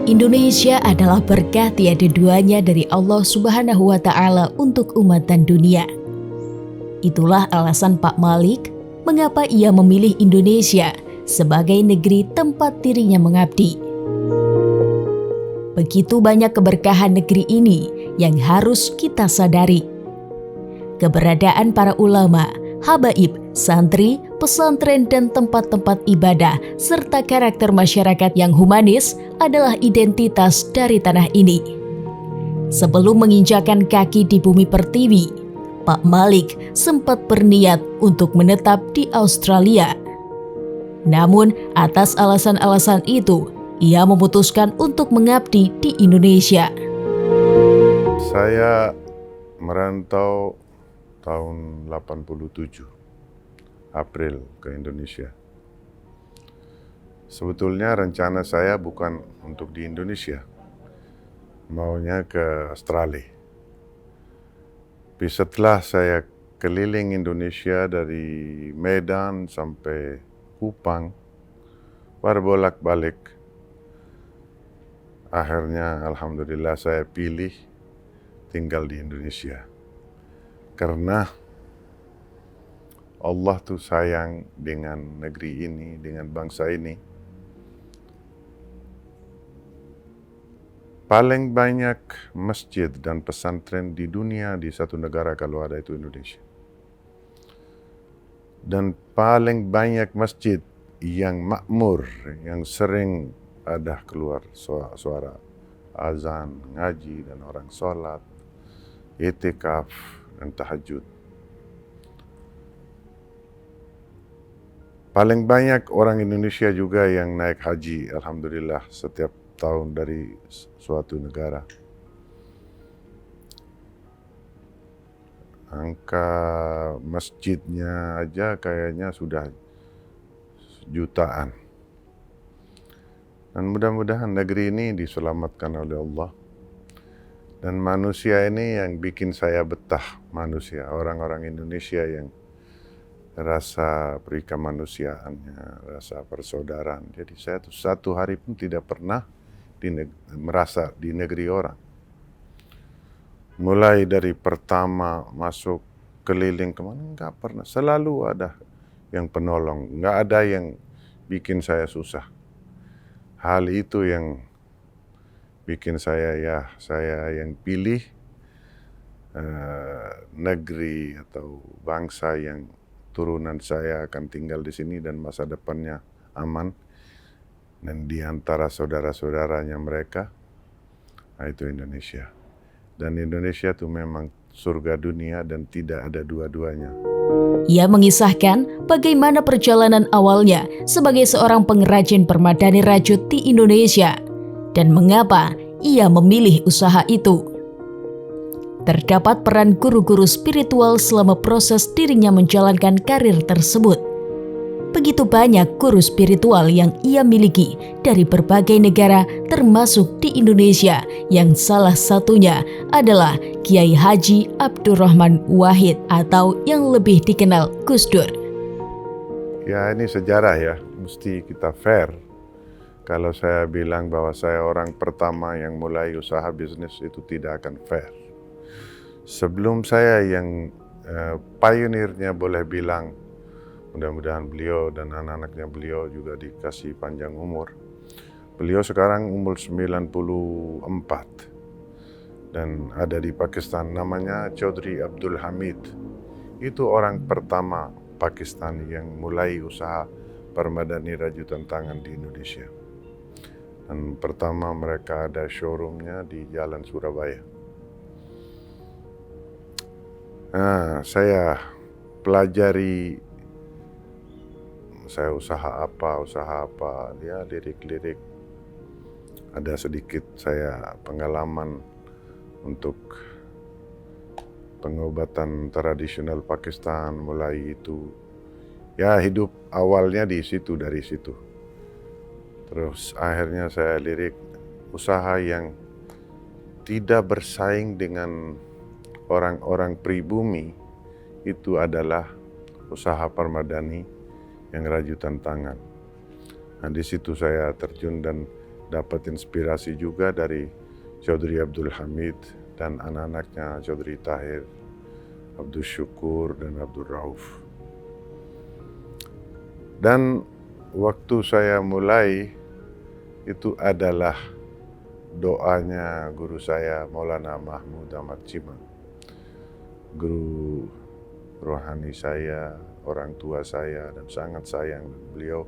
Indonesia adalah berkah tiada duanya dari Allah Subhanahu wa Ta'ala untuk umat dan dunia. Itulah alasan Pak Malik mengapa ia memilih Indonesia sebagai negeri tempat dirinya mengabdi. Begitu banyak keberkahan negeri ini yang harus kita sadari. Keberadaan para ulama, habaib, santri, pesantren dan tempat-tempat ibadah serta karakter masyarakat yang humanis adalah identitas dari tanah ini. Sebelum menginjakan kaki di bumi pertiwi, Pak Malik sempat berniat untuk menetap di Australia. Namun atas alasan-alasan itu, ia memutuskan untuk mengabdi di Indonesia. Saya merantau tahun 87 April ke Indonesia. Sebetulnya rencana saya bukan untuk di Indonesia, maunya ke Australia. Tapi setelah saya keliling Indonesia dari Medan sampai Kupang, berbolak-balik, akhirnya alhamdulillah saya pilih tinggal di Indonesia. Karena Allah tuh sayang dengan negeri ini, dengan bangsa ini. Paling banyak masjid dan pesantren di dunia di satu negara kalau ada itu Indonesia. Dan paling banyak masjid yang makmur, yang sering ada keluar suara azan, ngaji dan orang sholat, i'tikaf dan tahajud. Paling banyak orang Indonesia juga yang naik haji, alhamdulillah, setiap tahun dari suatu negara. Angka masjidnya aja kayaknya sudah jutaan. Dan mudah-mudahan negeri ini diselamatkan oleh Allah. Dan manusia ini yang bikin saya betah, manusia, orang-orang Indonesia yang rasa perikamanusiaannya, rasa persaudaraan. Jadi saya tuh satu hari pun tidak pernah merasa di negeri orang. Mulai dari pertama masuk keliling kemana, enggak pernah. Selalu ada yang penolong, enggak ada yang bikin saya susah. Hal itu yang bikin saya yang pilih negeri atau bangsa yang turunan saya akan tinggal di sini dan masa depannya aman. Dan di antara saudara-saudaranya mereka, itu Indonesia. Dan Indonesia itu memang surga dunia dan tidak ada dua-duanya. Ia mengisahkan bagaimana perjalanan awalnya sebagai seorang pengrajin permadani rajut di Indonesia dan mengapa ia memilih usaha itu. Terdapat peran guru-guru spiritual selama proses dirinya menjalankan karir tersebut. Begitu banyak guru spiritual yang ia miliki dari berbagai negara termasuk di Indonesia yang salah satunya adalah Kiai Haji Abdurrahman Wahid atau yang lebih dikenal Gus Dur. Ya ini sejarah ya, mesti kita fair. Kalau saya bilang bahwa saya orang pertama yang mulai usaha bisnis itu tidak akan fair. Sebelum saya yang pionirnya boleh bilang, mudah-mudahan beliau dan anak-anaknya beliau juga dikasih panjang umur. Beliau sekarang umur 94 dan ada di Pakistan, namanya Chaudhry Abdul Hamid. Itu orang pertama Pakistan yang mulai usaha permadani rajutan tangan di Indonesia. Dan pertama mereka ada showroomnya di Jalan Surabaya. Nah, saya pelajari saya usaha apa, dia lirik-lirik. Ada sedikit saya pengalaman untuk pengobatan tradisional Pakistan, mulai itu. Ya hidup awalnya dari situ. Terus akhirnya saya lirik usaha yang tidak bersaing dengan orang-orang pribumi, itu adalah usaha permadani yang rajutan tangan. Nah, di situ saya terjun dan dapat inspirasi juga dari Chaudhry Abdul Hamid dan anak-anaknya Chaudhry Tahir, Abdul Syukur, dan Abdul Rauf. Dan waktu saya mulai, itu adalah doanya guru saya Maulana Mahmud Ahmad Cima, guru rohani saya, orang tua saya, dan sangat sayang beliau.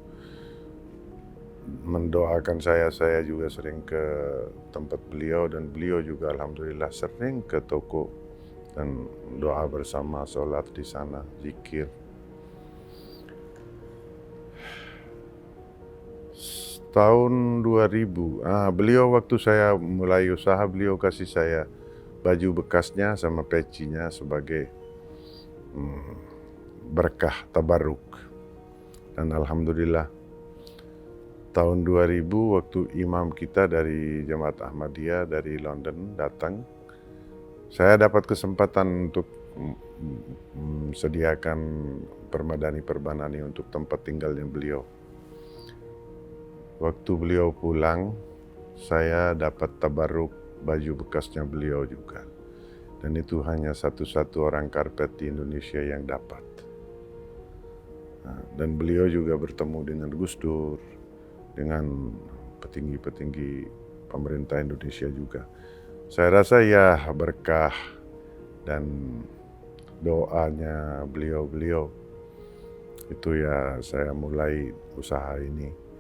Mendoakan saya juga sering ke tempat beliau, dan beliau juga alhamdulillah sering ke toko dan doa bersama, sholat di sana, zikir. Tahun 2000, beliau waktu saya mulai usaha, beliau kasih saya baju bekasnya sama pecinya sebagai berkah tabarruk. Dan alhamdulillah tahun 2000 waktu imam kita dari Jemaat Ahmadiyah dari London datang, saya dapat kesempatan untuk sediakan permadani perbanani untuk tempat tinggalnya beliau. Waktu beliau pulang, saya dapat tabarruk baju bekasnya beliau juga. Dan itu hanya satu-satu orang karpet di Indonesia yang dapat. Dan beliau juga bertemu dengan Gus Dur, dengan petinggi-petinggi pemerintah Indonesia juga. Saya rasa ya berkah dan doanya beliau-beliau, itu ya saya mulai usaha ini.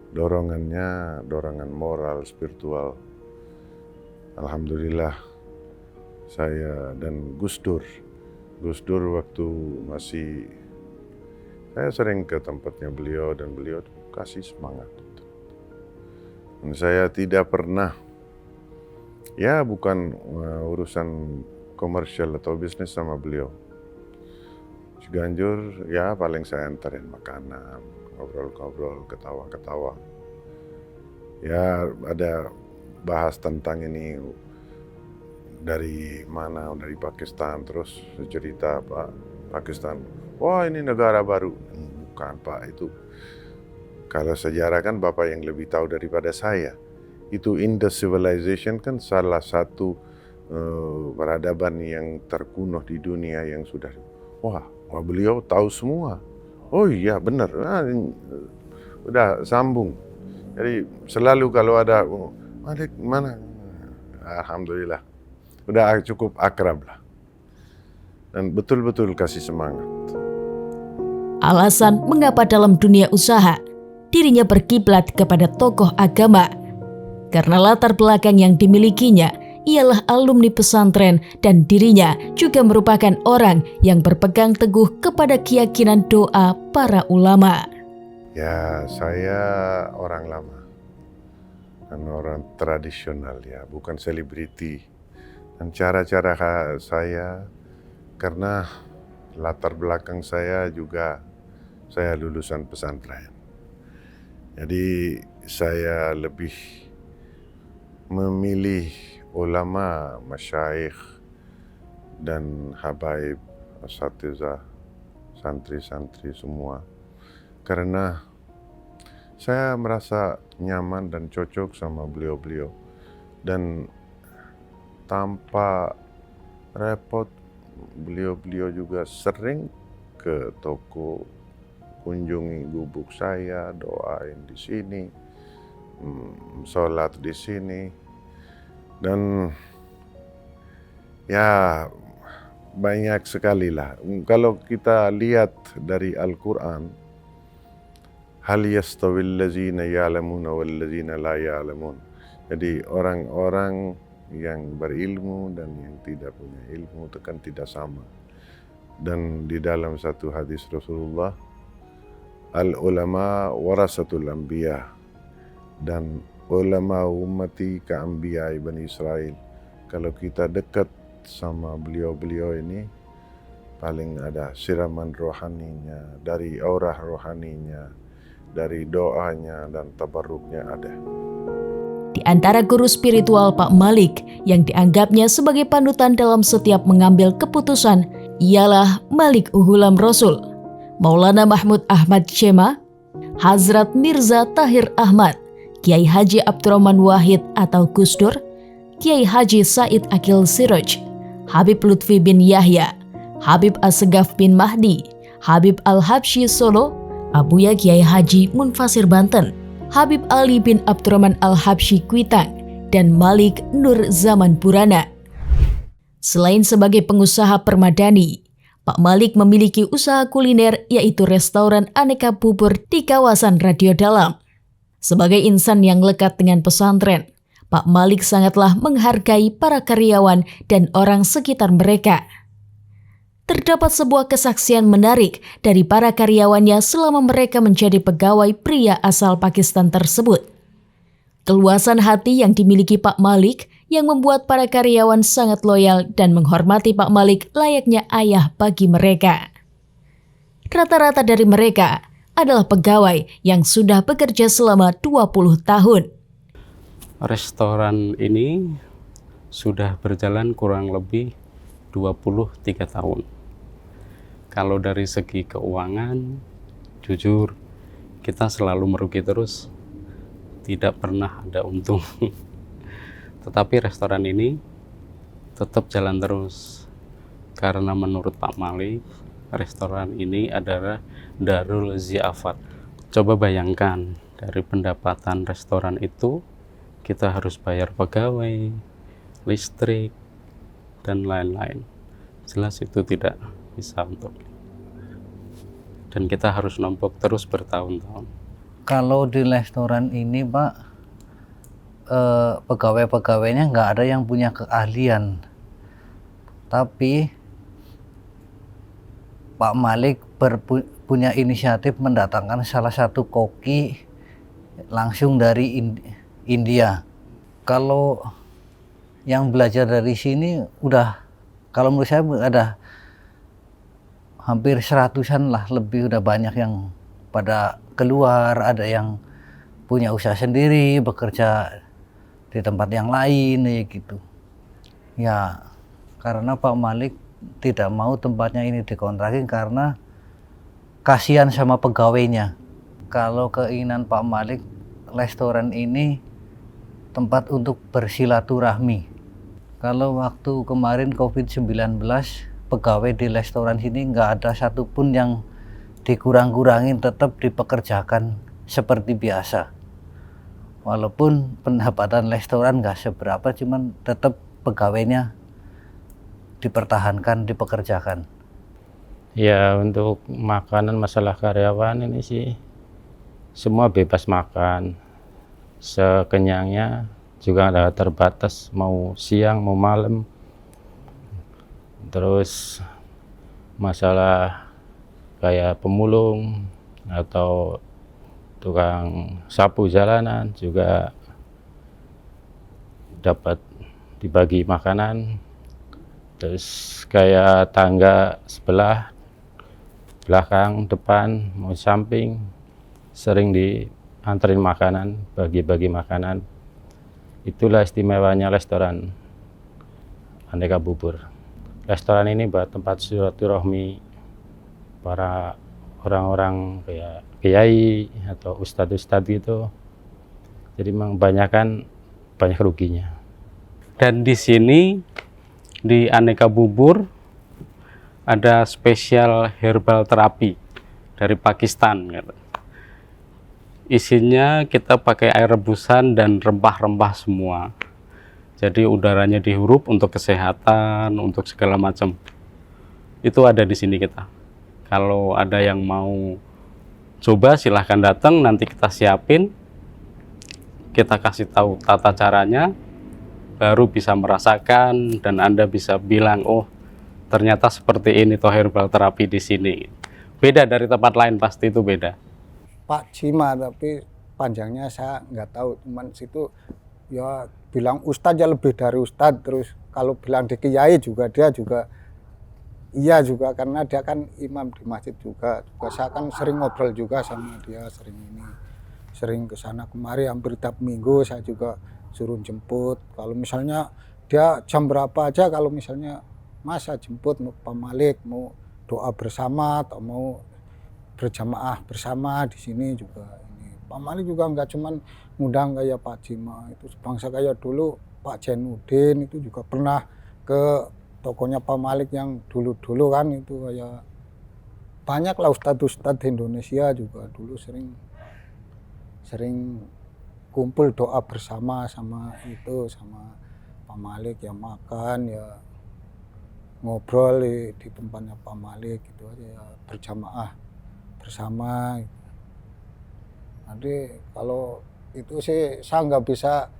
Dorongannya, dorongan moral, spiritual. Alhamdulillah saya dan Gus Dur waktu masih, saya sering ke tempatnya beliau dan beliau kasih semangat. Dan saya tidak pernah, ya bukan urusan komersial atau bisnis sama beliau. Ciganjur ya paling saya antarin makanan, ngobrol-ngobrol, ketawa-ketawa. Ya ada bahas tentang ini dari mana, dari Pakistan, terus cerita Pak, Pakistan, wah ini negara baru. Bukan Pak, itu kalau sejarah kan Bapak yang lebih tahu daripada saya. Itu Indus Civilization kan salah satu peradaban yang terkuno di dunia yang sudah, wah beliau tahu semua. Oh iya benar, udah sambung. Jadi selalu kalau ada, Malik mana? Alhamdulillah, udah cukup akrab lah. Dan betul-betul kasih semangat. Alasan mengapa dalam dunia usaha, dirinya berkiblat kepada tokoh agama. Karena latar belakang yang dimilikinya ialah alumni pesantren dan dirinya juga merupakan orang yang berpegang teguh kepada keyakinan doa para ulama. Ya, saya orang lama dan orang tradisional ya, bukan selebriti. Dan cara-cara saya, karena latar belakang saya juga, saya lulusan pesantren. Jadi saya lebih memilih ulama, masyayikh, dan habaib, asatizah, santri-santri semua. Karena saya merasa nyaman dan cocok sama beliau-beliau. Dan tanpa repot, beliau-beliau juga sering ke toko, kunjungi gubuk saya, doain di sini, sholat di sini. Dan ya banyak sekali lah. Kalau kita lihat dari Al-Quran, hal yastawil ladzina ya'lamuna wal ladzina la ya'lamun. Jadi orang-orang yang berilmu dan yang tidak punya ilmu itu kan tidak sama. Dan di dalam satu hadis Rasulullah, al-ulama warasatul anbiya, dan ulama ummati ka anbiya Bani Israel. Kalau kita dekat sama beliau-beliau ini, paling ada siraman rohaninya, dari aurah rohaninya, dari doanya dan tabarruknya ada. Di antara guru spiritual Pak Malik yang dianggapnya sebagai panutan dalam setiap mengambil keputusan ialah Malik Uhulam Rasul, Maulana Mahmud Ahmad Cema, Hazrat Mirza Tahir Ahmad, Kiai Haji Abdurrahman Wahid atau Gus Dur, Kiai Haji Said Akil Siroj, Habib Lutfi bin Yahya, Habib Assegaf bin Mahdi, Habib Al-Habsyi Solo, Abuya Kiai Haji Munfasir Banten, Habib Ali bin Abdurrahman Al-Habsyi Kuitang, dan Malik Nur Zaman Purana. Selain sebagai pengusaha permadani, Pak Malik memiliki usaha kuliner yaitu restoran aneka bubur di kawasan Radio Dalam. Sebagai insan yang lekat dengan pesantren, Pak Malik sangatlah menghargai para karyawan dan orang sekitar mereka. Terdapat sebuah kesaksian menarik dari para karyawannya selama mereka menjadi pegawai pria asal Pakistan tersebut. Keluasan hati yang dimiliki Pak Malik yang membuat para karyawan sangat loyal dan menghormati Pak Malik layaknya ayah bagi mereka. Rata-rata dari mereka adalah pegawai yang sudah bekerja selama 20 tahun. Restoran ini sudah berjalan kurang lebih 23 tahun. Kalau dari segi keuangan, jujur kita selalu merugi terus, tidak pernah ada untung. Tetapi restoran ini tetap jalan terus, karena menurut Pak Malik, restoran ini adalah Darul Ziafat. Coba bayangkan, dari pendapatan restoran itu, kita harus bayar pegawai, listrik, dan lain-lain. Jelas itu tidak bisa untuk. Dan kita harus nombok terus bertahun-tahun. Kalau di restoran ini Pak, pegawai-pegawainya nggak ada yang punya keahlian. Tapi Pak Malik punya inisiatif mendatangkan salah satu koki langsung dari India. Kalau yang belajar dari sini udah, kalau menurut saya ada hampir 100-an lah, lebih, udah banyak yang pada keluar, ada yang punya usaha sendiri, bekerja di tempat yang lain ya gitu. Ya, karena Pak Malik tidak mau tempatnya ini dikontrakin karena kasihan sama pegawainya. Kalau keinginan Pak Malik, restoran ini tempat untuk bersilaturahmi. Kalau waktu kemarin COVID-19, pegawai di restoran sini nggak ada satupun yang dikurang-kurangin, tetap dipekerjakan seperti biasa. Walaupun pendapatan restoran nggak seberapa, cuman tetap pegawainya dipertahankan, dipekerjakan. Ya, untuk makanan, masalah karyawan ini sih semua bebas makan, sekenyangnya, juga ada terbatas, mau siang mau malam. Terus masalah kayak pemulung atau tukang sapu jalanan juga dapat dibagi makanan. Terus kayak tangga sebelah, belakang, depan, mau samping, sering dianterin makanan, bagi-bagi makanan. Itulah istimewanya restoran Aneka Bubur. Restoran ini buat tempat silaturahmi para orang-orang kayak kiai atau ustadz-ustadz gitu. Jadi memang banyak ruginya. Dan di sini di Aneka Bubur ada spesial herbal terapi dari Pakistan. Isinya kita pakai air rebusan dan rempah-rempah semua. Jadi udaranya dihirup untuk kesehatan, untuk segala macam. Itu ada di sini kita. Kalau ada yang mau coba silahkan datang, nanti kita siapin. Kita kasih tahu tata caranya, baru bisa merasakan dan Anda bisa bilang, oh ternyata seperti ini toh herbal terapi di sini. Beda dari tempat lain, pasti itu beda. Pak Cima, tapi panjangnya saya nggak tahu, cuman situ ya bilang ustadz ya lebih dari ustadz. Terus kalau bilang di kiai juga dia juga iya juga, karena dia kan imam di masjid juga saya kan sering ngobrol juga sama dia, sering kesana kemari, hampir tiap minggu saya juga suruh jemput. Kalau misalnya dia jam berapa aja, kalau misalnya masa jemput mau Pak Malik, mau doa bersama atau mau berjamaah bersama di sini juga ini Pak Malik juga nggak cuman ngundang kayak Pak Jima, itu sebangsa kayak dulu Pak Jainuddin itu juga pernah ke tokonya Pak Malik yang dulu-dulu kan, itu kayak banyak lah ustadz-ustadz Indonesia juga dulu sering kumpul doa bersama sama Pak Malik, ya makan ya ngobrol di tempatnya Pak Malik gitu aja ya, berjamaah bersama gitu. Nanti kalau itu sih saya nggak bisa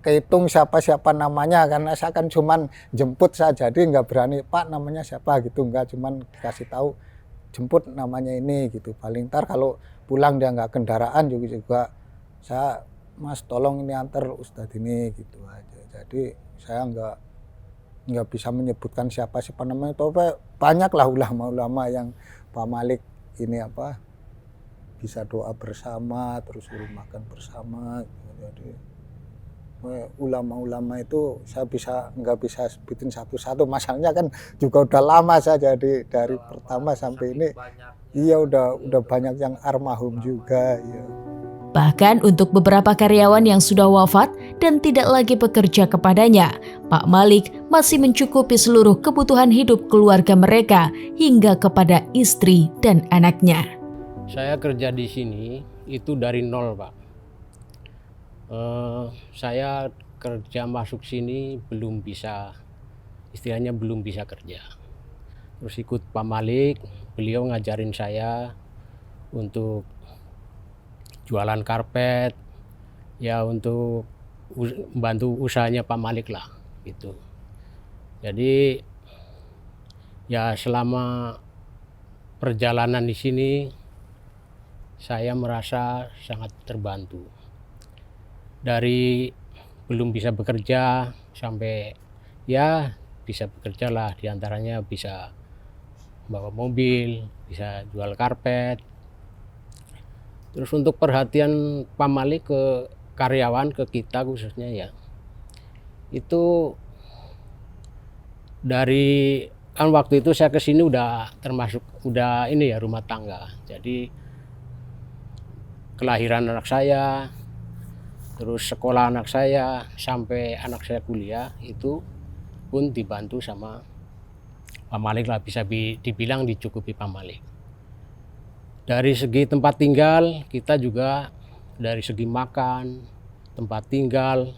kehitung siapa namanya, karena saya kan cuman jemput saja, jadi nggak berani Pak namanya siapa gitu, nggak, cuman dikasih tahu jemput namanya ini gitu. Paling ntar kalau pulang dia nggak kendaraan juga saya, Mas tolong ini antar Ustadz ini gitu aja. Jadi saya nggak bisa menyebutkan siapa namanya, tapi banyak lah ulama-ulama yang Pak Malik ini bisa doa bersama, terus suruh makan bersama gitu. Jadi ulama-ulama itu saya nggak bisa sebutin satu-satu, masalahnya kan juga udah lama saya, jadi dari pertama sampai ini iya udah banyak yang almarhum juga ya. Bahkan untuk beberapa karyawan yang sudah wafat dan tidak lagi bekerja kepadanya, Pak Malik masih mencukupi seluruh kebutuhan hidup keluarga mereka hingga kepada istri dan anaknya. Saya kerja di sini itu dari nol, Pak. Saya kerja masuk sini belum bisa, istilahnya belum bisa kerja. Terus ikut Pak Malik, beliau ngajarin saya untuk jualan karpet, ya untuk membantu usahanya Pak Malik lah gitu. Jadi ya selama perjalanan di sini saya merasa sangat terbantu. Dari belum bisa bekerja sampai ya bisa bekerja lah, diantaranya bisa bawa mobil, bisa jual karpet. Terus untuk perhatian Pak Malik ke karyawan, ke kita khususnya ya, itu dari kan waktu itu saya kesini udah termasuk ini ya rumah tangga. Jadi kelahiran anak saya, terus sekolah anak saya, sampai anak saya kuliah itu pun dibantu sama Pak Malik lah, bisa dibilang dicukupi Pak Malik. Dari segi tempat tinggal kita juga, dari segi makan, tempat tinggal,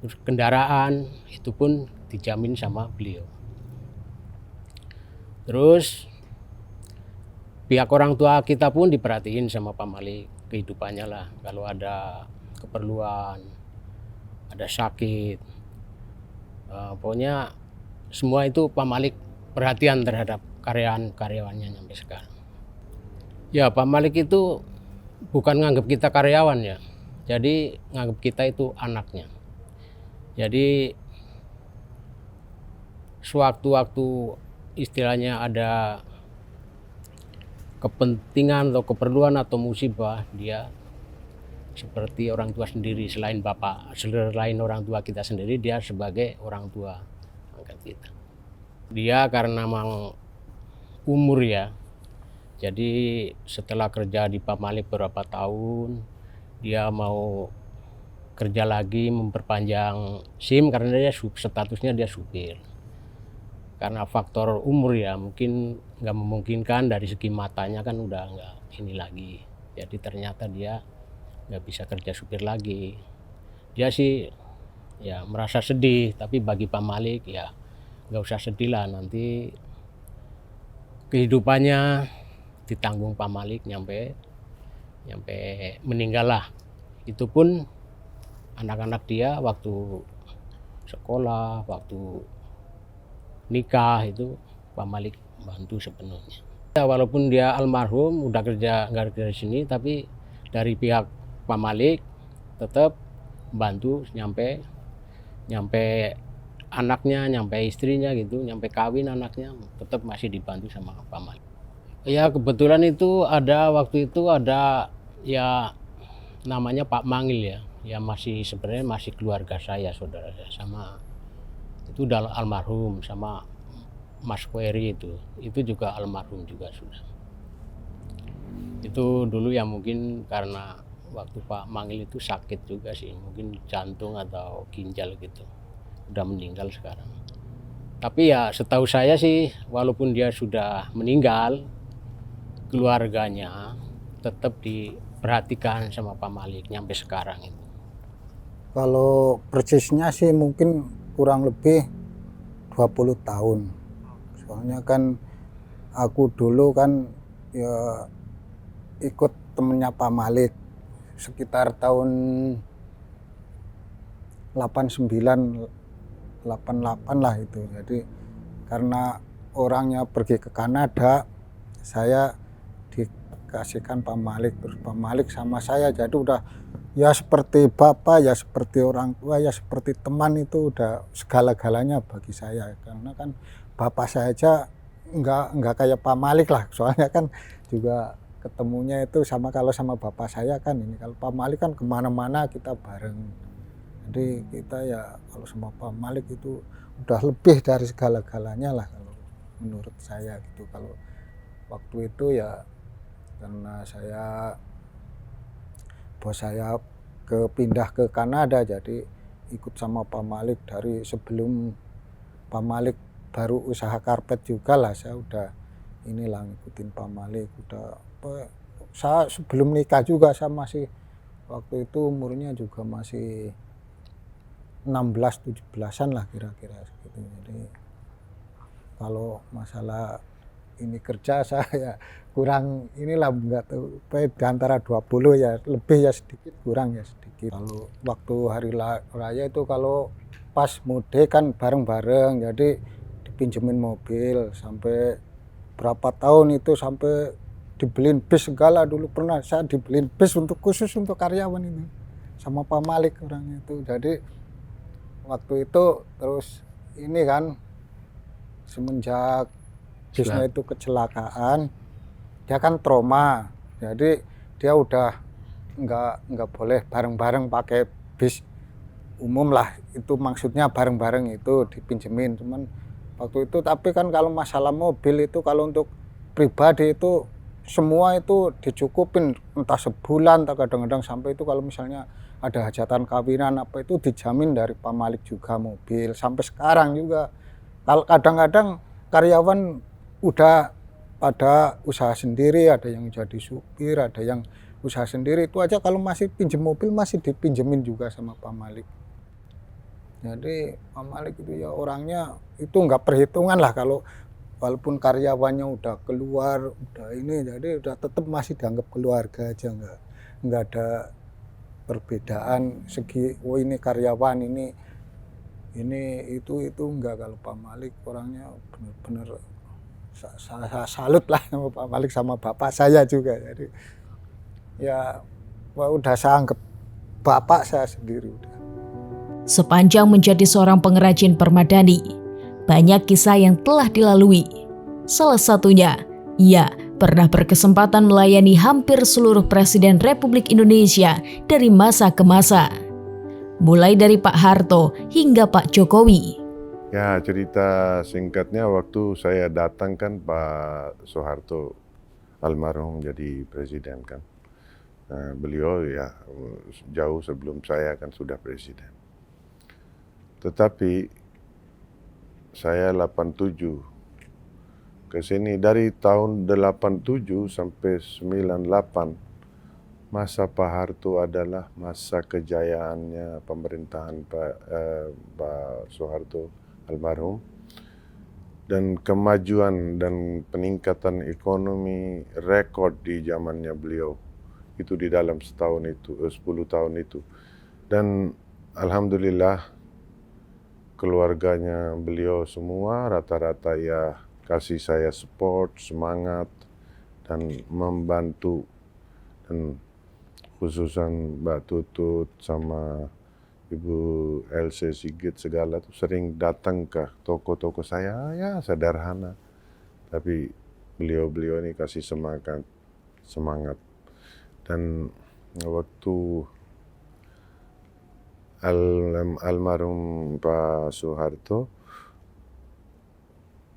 terus kendaraan itu pun dijamin sama beliau. Terus pihak orang tua kita pun diperhatiin sama Pak Malik, kehidupannya lah, kalau ada keperluan, ada sakit, pokoknya semua itu Pak Malik perhatian terhadap karyawannya sampai sekarang. Ya Pak Malik itu bukan nganggap kita karyawan ya, jadi nganggap kita itu anaknya. Jadi sewaktu-waktu istilahnya ada kepentingan atau keperluan atau musibah, dia seperti orang tua sendiri, selain orang tua kita sendiri, dia sebagai orang tua angkat kita. Dia karena memang umur ya, jadi setelah kerja di Pak Malik beberapa tahun, dia mau kerja lagi, memperpanjang SIM karena dia statusnya dia supir. Karena faktor umur ya, mungkin nggak memungkinkan, dari segi matanya kan udah nggak ini lagi. Jadi ternyata dia nggak bisa kerja supir lagi. Dia sih ya merasa sedih, tapi bagi Pak Malik ya nggak usah sedih lah, nanti kehidupannya ditanggung Pak Malik nyampe meninggal lah. Itu pun anak-anak dia waktu sekolah, waktu nikah itu Pak Malik bantu sepenuhnya. Ya, walaupun dia almarhum udah nggak kerja di sini, tapi dari pihak Pak Malik tetap bantu nyampe anaknya, nyampe istrinya gitu, nyampe kawin anaknya, tetap masih dibantu sama Pak Malik. Ya kebetulan itu waktu itu ada ya namanya Pak Mangil ya masih sebenarnya masih keluarga saya, saudara saya, sama itu udah almarhum, sama Mas Kweri itu juga almarhum juga sudah. Itu dulu ya mungkin karena waktu Pak Mangil itu sakit juga sih, mungkin jantung atau ginjal gitu. Udah meninggal sekarang. Tapi ya setahu saya sih walaupun dia sudah meninggal, keluarganya tetap diperhatikan sama Pak Malik nyampe sekarang itu. Kalau persisnya sih mungkin kurang lebih 20 tahun. Soalnya kan aku dulu kan ya ikut temennya Pak Malik sekitar tahun 89 88 lah itu. Jadi karena orangnya pergi ke Kanada, saya dikasihkan Pak Malik, terus Pak Malik sama saya jadi udah ya seperti bapak, ya seperti orang tua, ya seperti teman, itu udah segala-galanya bagi saya. Karena kan bapak saya aja nggak kayak Pak Malik lah, soalnya kan juga ketemunya itu sama, kalau sama bapak saya kan ini, kalau Pak Malik kan kemana-mana kita bareng. Jadi kita ya kalau sama Pak Malik itu udah lebih dari segala-galanya lah kalau menurut saya gitu. Kalau waktu itu ya karena bos saya pindah ke Kanada, jadi ikut sama Pak Malik dari sebelum Pak Malik baru usaha karpet juga lah, saya udah inilah ngikutin Pak Malik. Saya sebelum nikah juga saya masih, waktu itu umurnya juga masih 16-17an lah kira-kira gitu. Jadi kalau masalah ini kerja saya kurang inilah, nggak tahu di antara 20 ya lebih ya sedikit, kurang ya sedikit. Kalau waktu hari raya itu kalau pas mudik kan bareng-bareng, jadi dipinjemin mobil sampai berapa tahun itu, sampai dibeliin bis segala. Dulu pernah saya dibeliin bis khusus untuk karyawan ini sama Pak Malik orangnya itu. Jadi waktu itu terus ini kan semenjak bisnya itu kecelakaan, dia kan trauma, jadi dia udah nggak boleh bareng-bareng pakai bis umum lah, itu maksudnya bareng-bareng itu dipinjemin. Cuman waktu itu, tapi kan kalau masalah mobil itu kalau untuk pribadi itu semua itu dicukupin, entah sebulan, entah kadang-kadang sampai itu kalau misalnya ada hajatan kawinan apa itu dijamin dari Pak Malik juga mobil, sampai sekarang juga. Kalau kadang-kadang karyawan udah pada usaha sendiri, ada yang jadi supir, ada yang usaha sendiri, itu aja kalau masih pinjem mobil masih dipinjemin juga sama Pak Malik. Jadi Pak Malik itu ya orangnya itu nggak perhitungan lah, kalau walaupun karyawannya udah keluar, udah ini, jadi udah tetap masih dianggap keluarga aja, nggak ada perbedaan segi oh ini karyawan, ini itu enggak. Kalau Pak Malik orangnya benar-benar saya salut lah sama Pak Malik, sama bapak saya juga. Jadi ya udah saya anggap bapak saya sendiri udah. Sepanjang menjadi seorang pengrajin permadani, banyak kisah yang telah dilalui. Salah satunya, ia pernah berkesempatan melayani hampir seluruh Presiden Republik Indonesia dari masa ke masa. Mulai dari Pak Harto hingga Pak Jokowi. Ya, cerita singkatnya waktu saya datang kan Pak Soeharto almarhum jadi presiden kan. Nah, beliau ya jauh sebelum saya kan sudah presiden. Tetapi saya 87 ke sini, dari tahun 87 sampai 98 masa Pak Harto adalah masa kejayaannya pemerintahan Pak Soeharto almarhum, dan kemajuan dan peningkatan ekonomi rekod di zamannya beliau itu di dalam 10 tahun itu. Dan alhamdulillah keluarganya beliau semua rata-rata ya kasih saya support, semangat, dan membantu. Dan khususan Mbak Tutut sama Ibu LC Sigit segala tuh sering datang ke toko-toko saya, ya sederhana. Tapi beliau-beliau ini kasih semangat. Dan waktu almarhum Pak Soeharto,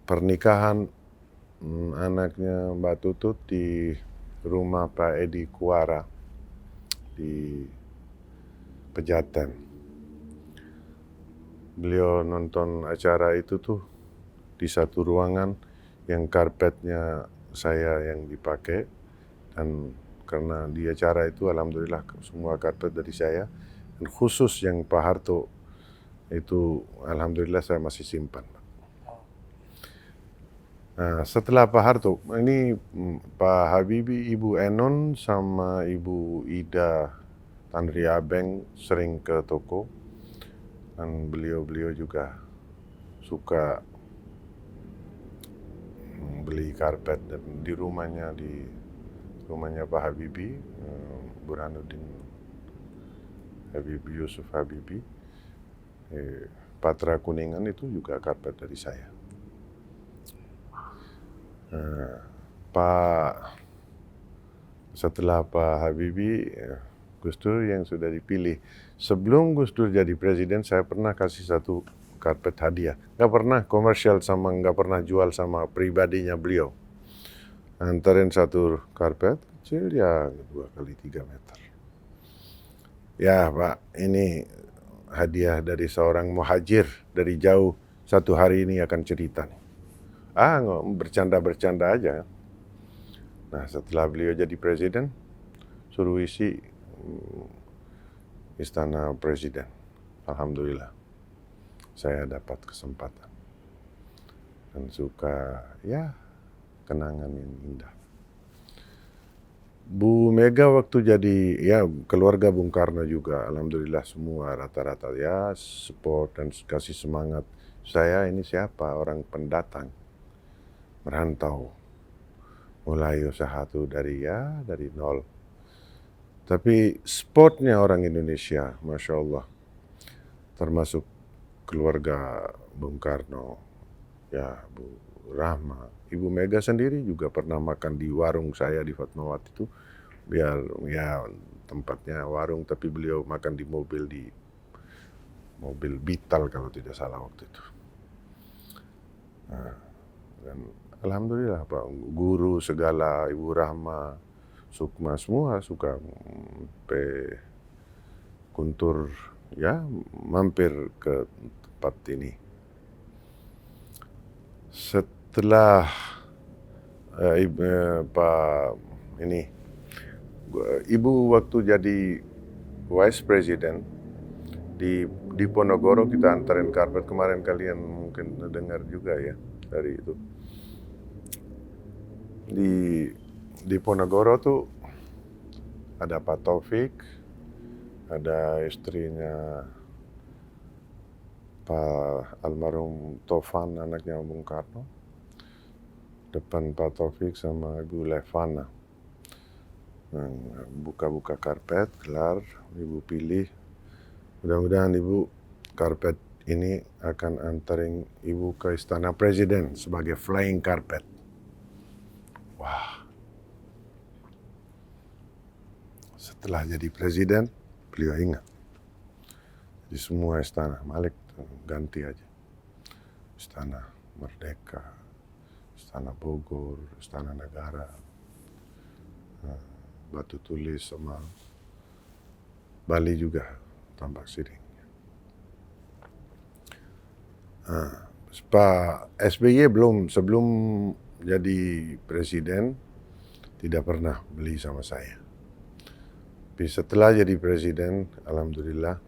pernikahan anaknya Mbak Tutut di rumah Pak Edi Kuara di Pejaten. Beliau nonton acara itu tuh di satu ruangan yang karpetnya saya yang dipakai, dan karena di acara itu alhamdulillah semua karpet dari saya, dan khusus yang Pak Harto itu alhamdulillah saya masih simpan. Nah, setelah Pak Harto, ini Pak Habibie, Ibu Enon sama Ibu Ida Tanri Abeng sering ke toko, dan beliau juga suka beli karpet, dan di rumahnya Pak Habibie, Burhanuddin Habibie, Yusuf Habibie, Patra Kuningan itu juga karpet dari saya. Setelah Pak Habibie, Gus Dur yang sudah dipilih. Sebelum Gus Dur jadi presiden, saya pernah kasih satu karpet hadiah. Nggak pernah komersial sama, nggak pernah jual sama, pribadinya beliau. Antarin satu karpet kecil ya 2 kali 3 meter. Ya Pak, ini hadiah dari seorang muhajir dari jauh, satu hari ini akan cerita nih. Bercanda-bercanda aja. Nah, setelah beliau jadi presiden, suruh isi istana presiden. Alhamdulillah, saya dapat kesempatan. Dan suka, ya, kenangan yang indah. Bu Mega waktu jadi, ya keluarga Bung Karno juga, alhamdulillah semua rata-rata ya support dan kasih semangat. Saya ini siapa? Orang pendatang, merantau, mulai usaha tuh dari nol. Tapi sportnya orang Indonesia, Masya Allah, termasuk keluarga Bung Karno, ya Bu Rahma, Ibu Mega sendiri juga pernah makan di warung saya di Fatmawati itu, biar ya tempatnya warung, tapi beliau makan di mobil Bital kalau tidak salah waktu itu. Nah, dan alhamdulillah Pak, guru segala, Ibu Rahma, Sukma, semua suka Kuntur, ya mampir ke tempat ini. Setelah Ibu waktu jadi Vice President di Ponorogo, kita antarin karpet kemarin, kalian mungkin dengar juga ya dari itu. Di Ponorogo tuh ada Pak Taufik, ada istrinya Pak almarhum Tovan, anaknya Bung Karno. Depan Pak Taufik sama Ibu Levana. Buka-buka karpet, kelar, Ibu pilih. Mudah-mudahan Ibu karpet ini akan antarin Ibu ke Istana Presiden sebagai flying carpet. Wah. Setelah jadi presiden, beliau ingat. Di semua istana, Malik ganti aja. Istana Merdeka, Istana Bogor, Istana Negara, Batu Tulis sama Bali juga Tambak Siring. Pak SBY sebelum jadi presiden tidak pernah beli sama saya. Tapi setelah jadi presiden, alhamdulillah,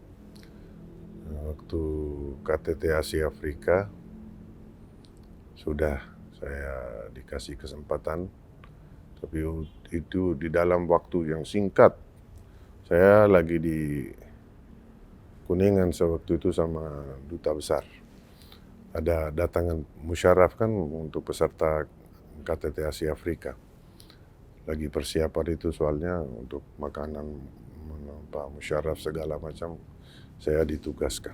waktu KTT Asia Afrika sudah saya dikasih kesempatan, tapi itu di dalam waktu yang singkat. Saya lagi di Kuningan sewaktu itu sama duta besar. Ada datangan musyaraf kan untuk peserta KTT Asia Afrika. Lagi persiapan itu soalnya untuk makanan, Pak musyaraf segala macam, saya ditugaskan.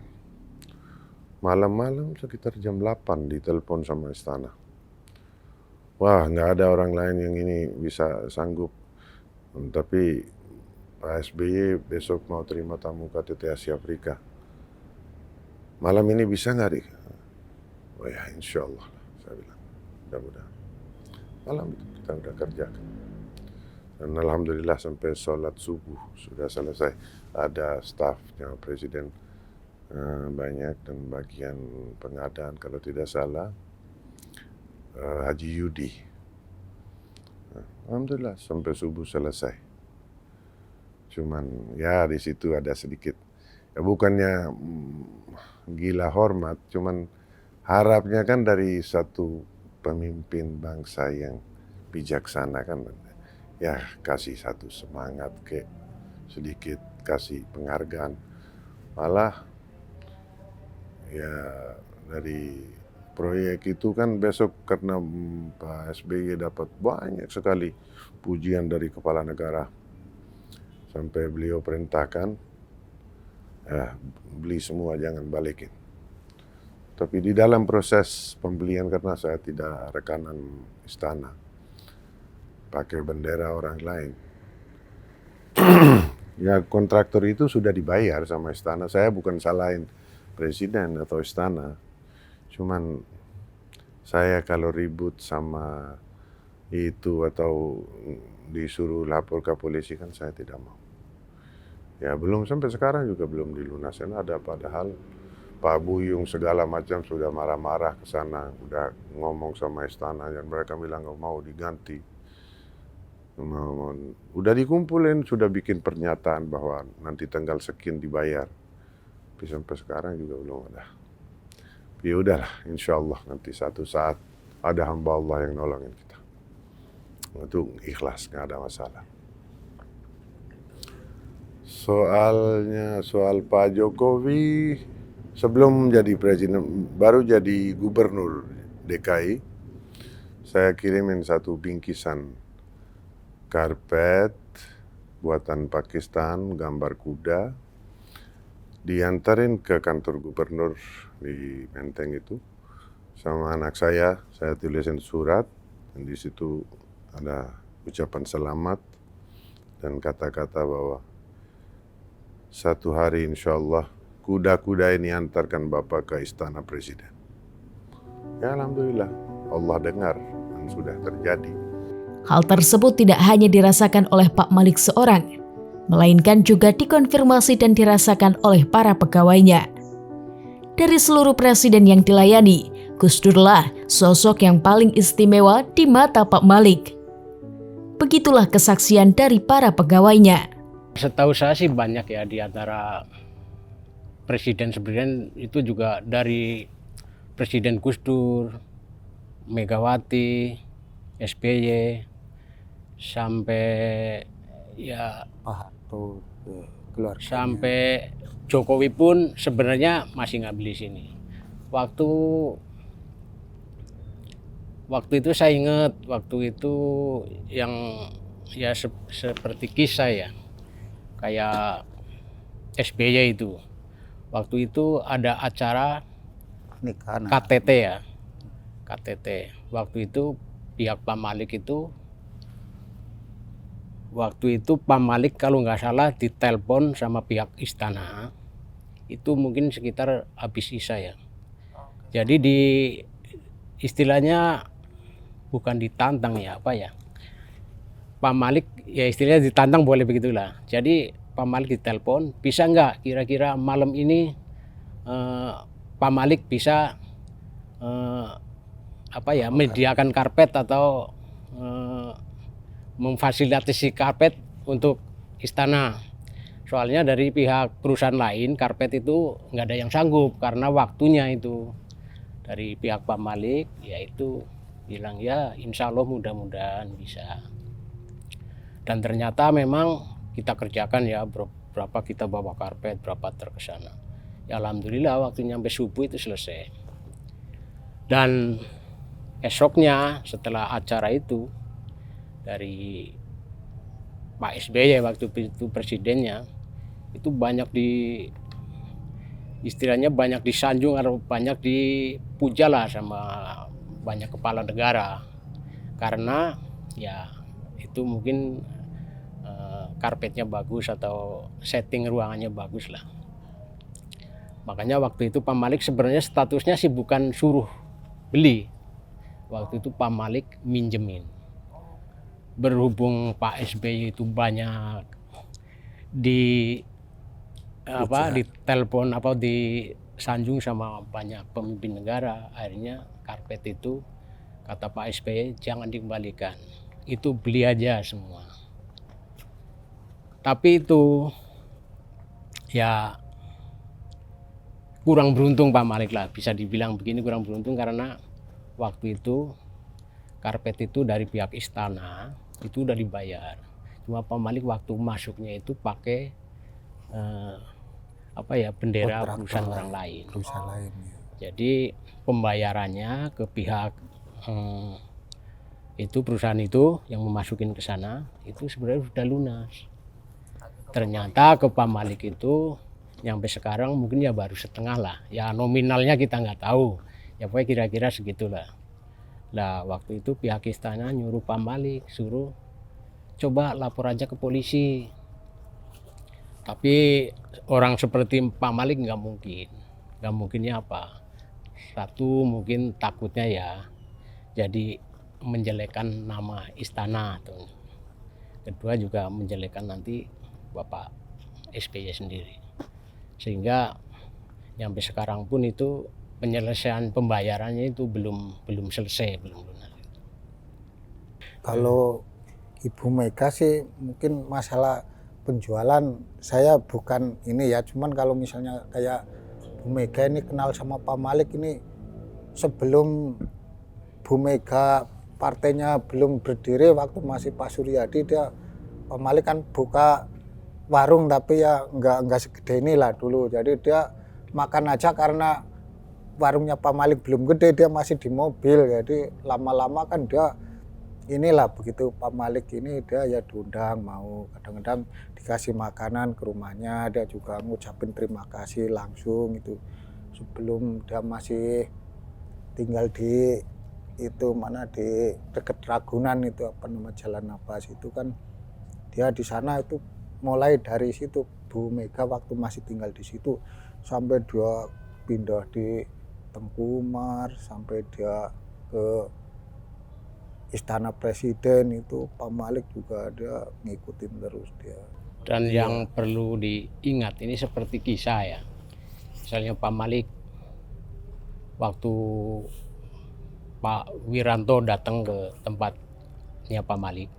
Malam-malam sekitar jam 8 ditelepon sama istana. Wah, nggak ada orang lain yang ini bisa sanggup. Tapi Pak SBY besok mau terima tamu KTT Asia Afrika. Malam ini bisa nggak, Rik? Oh ya, insya Allah, saya bilang. Mudah-mudahan. Malam itu kita udah kerjakan. Dan alhamdulillah sampai sholat subuh sudah selesai. Ada stafnya presiden banyak, dan bagian pengadaan kalau tidak salah Haji Yudi. Alhamdulillah sampai subuh selesai. Cuman ya di situ ada sedikit, ya bukannya gila hormat, cuman harapnya kan dari satu pemimpin bangsa yang bijaksana kan, ya kasih satu semangat, sedikit kasih penghargaan. Malah ya dari proyek itu kan besok karena Pak SBY dapat banyak sekali pujian dari kepala negara, sampai beliau perintahkan beli semua, jangan balikin. Tapi di dalam proses pembelian, karena saya tidak rekanan istana, pakai bendera orang lain. Ya kontraktor itu sudah dibayar sama istana. Saya bukan salahin presiden atau istana. Cuman saya kalau ribut sama itu atau disuruh lapor ke polisi kan saya tidak mau. Ya belum sampai sekarang juga belum dilunasin ada, padahal Pak Buyung segala macam sudah marah-marah ke sana, udah ngomong sama istana dan mereka bilang nggak mau diganti. Udah dikumpulin, sudah bikin pernyataan bahwa nanti tanggal sekian dibayar. Tapi sampai sekarang juga belum ada. Ya udahlah, insya Allah nanti satu saat ada hamba Allah yang nolongin kita. Itu ikhlas, nggak ada masalah. Soal Pak Jokowi, sebelum jadi presiden, baru jadi gubernur DKI, saya kirimin satu bingkisan karpet buatan Pakistan, gambar kuda, diantarin ke kantor gubernur di Menteng itu sama anak saya tulisin surat, dan di situ ada ucapan selamat dan kata-kata bahwa satu hari insya Allah kuda-kuda ini antarkan Bapak ke istana presiden. Ya alhamdulillah, Allah dengar dan sudah terjadi. Hal tersebut tidak hanya dirasakan oleh Pak Malik seorang, melainkan juga dikonfirmasi dan dirasakan oleh para pegawainya. Dari seluruh presiden yang dilayani, Gus Durlah sosok yang paling istimewa di mata Pak Malik. Begitulah kesaksian dari para pegawainya. Setahu saya sih banyak ya, di antara presiden-presiden itu juga dari Presiden Gus Dur, Megawati, SBY, sampai ya Tuh keluarga. sampai Jokowi pun sebenarnya masih ngambil di sini. Waktu itu saya ingat, waktu itu yang ya seperti kisah ya, kayak SBY itu. Waktu itu ada acara Nikahan. KTT ya, KTT. Waktu itu pihak Pak Malik itu, waktu itu Pak Malik kalau nggak salah ditelepon sama pihak istana, itu mungkin sekitar habis isya ya. Jadi istilahnya bukan ditantang ya, apa ya, Pak Malik ya istilahnya ditantang, boleh begitulah. Jadi Pak Malik ditelepon, bisa nggak kira-kira malam ini Pak Malik bisa menyediakan karpet atau memfasilitasi karpet untuk istana. Soalnya dari pihak perusahaan lain karpet itu nggak ada yang sanggup karena waktunya itu. Dari pihak Pak Malik yaitu bilang ya insya Allah mudah-mudahan bisa. Dan ternyata memang kita kerjakan ya, berapa kita bawa karpet, berapa truk ke sana. Ya alhamdulillah waktu nyampe subuh itu selesai. Dan esoknya setelah acara itu, dari Pak SBY waktu itu presidennya, itu banyak istilahnya banyak disanjung atau banyak dipuja lah sama banyak kepala negara. Karena ya itu mungkin karpetnya bagus atau setting ruangannya bagus lah. Makanya waktu itu Pak Malik sebenarnya statusnya sih bukan suruh beli. Waktu itu Pak Malik minjemin. berhubung Pak SBY itu banyak di telepon disanjung sama banyak pemimpin negara, akhirnya karpet itu kata Pak SBY jangan dikembalikan, itu beli aja semua. Tapi itu ya kurang beruntung Pak Malik lah, bisa dibilang begini, kurang beruntung karena waktu itu karpet itu dari pihak istana itu udah dibayar. Cuma Pak Malik waktu masuknya itu pakai bendera perusahaan orang lain. Perusahaan lain. Ya. Jadi pembayarannya ke pihak itu perusahaan itu yang memasukin ke sana itu sebenarnya sudah lunas. Ternyata ke Pak Malik itu sampai sekarang mungkin ya baru setengah lah. Ya nominalnya kita nggak tahu. Ya pokoknya kira-kira segitulah. Nah waktu itu pihak istana nyuruh Pak Malik suruh coba lapor aja ke polisi. Tapi orang seperti Pak Malik nggak mungkin. Nggak mungkinnya apa? Satu mungkin takutnya ya jadi menjelekkan nama istana tuh. Kedua juga menjelekkan nanti Bapak SBY sendiri. Sehingga sampai sekarang pun itu penyelesaian pembayarannya itu belum selesai, belum lunas. Kalau Ibu Mega sih mungkin masalah penjualan saya bukan ini ya, cuman kalau misalnya kayak Bu Mega ini kenal sama Pak Malik ini sebelum Bu Mega partainya belum berdiri, waktu masih Pak Suryadi dia Pak Malik kan buka warung tapi ya enggak segede ini lah dulu. Jadi dia makan aja karena warungnya Pak Malik belum gede, dia masih di mobil. Jadi lama-lama kan dia inilah begitu Pak Malik ini dia ya diundang, mau kadang-kadang dikasih makanan ke rumahnya, dia juga ngucapin terima kasih langsung itu. Sebelum dia masih tinggal di itu mana di dekat Ragunan itu apa nama Jalan Nafas itu kan dia di sana itu mulai dari situ Bu Mega waktu masih tinggal di situ sampai dia pindah di Tengku Umar sampai dia ke Istana Presiden itu Pak Malik juga dia ngikutin terus dia. Dan yang perlu diingat ini seperti kisah ya. Misalnya Pak Malik waktu Pak Wiranto datang ke tempatnya Pak Malik,